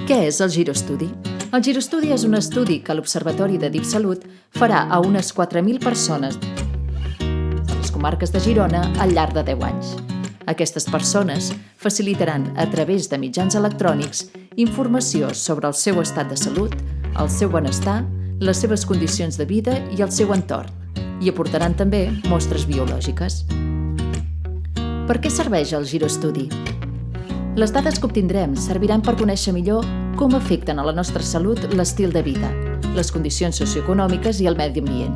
Què és el Giroestudi? El Giroestudi és un estudi que l'Observatori de DeepSalut farà a unes 4.000 persones de les comarques de Girona al llarg de 10 anys. Aquestes persones facilitaran a través de mitjans electrònics informació sobre el seu estat de salut, el seu benestar, les seves condicions de vida i el seu entorn, i aportaran també mostres biològiques. Per què serveix el Giroestudi? Les dades que obtindrem serviran per conèixer millor com afecten a la nostra salut l'estil de vida, les condicions socioeconòmiques i el medi ambient.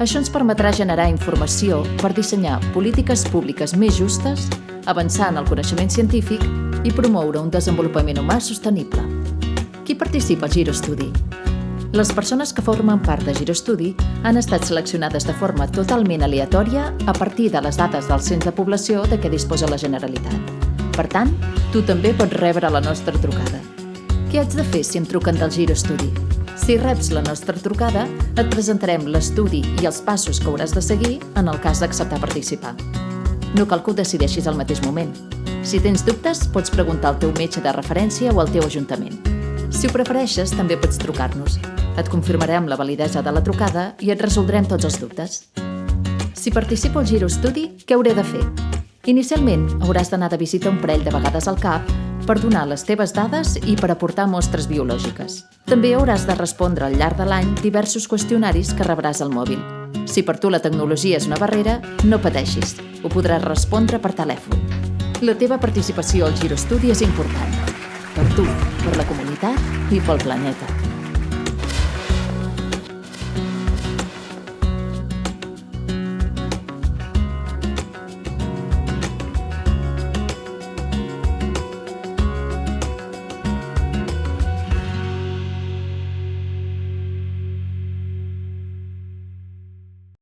Això ens permetrà generar informació per dissenyar polítiques públiques més justes, avançar en el coneixement científic i promoure un desenvolupament humà sostenible. Qui participa al Giroestudi? Les persones que formen part de Giroestudi han estat seleccionades de forma totalment aleatòria a partir de les dades del cens de població de què disposa la Generalitat. Per tant, tu també pots rebre la nostra trucada. Què haig de fer si em truquen del Giroestudi? Si reps la nostra trucada, et presentarem l'estudi i els passos que hauràs de seguir en el cas d'acceptar participar. No cal que ho decideixis al mateix moment. Si tens dubtes, pots preguntar al teu metge de referència o al teu ajuntament. Si ho prefereixes, també pots trucar-nos. Et confirmarem la validesa de la trucada i et resoldrem tots els dubtes. Si participo al Giroestudi, què hauré de fer? Inicialment, hauràs d'anar de visita un parell de vegades al CAP per donar les teves dades i per aportar mostres biològiques. També hauràs de respondre al llarg de l'any diversos qüestionaris que rebràs al mòbil. Si per tu la tecnologia és una barrera, no pateixis, ho podràs respondre per telèfon. La teva participació al Giroestudi és important. Per tu, per la comunitat i pel planeta.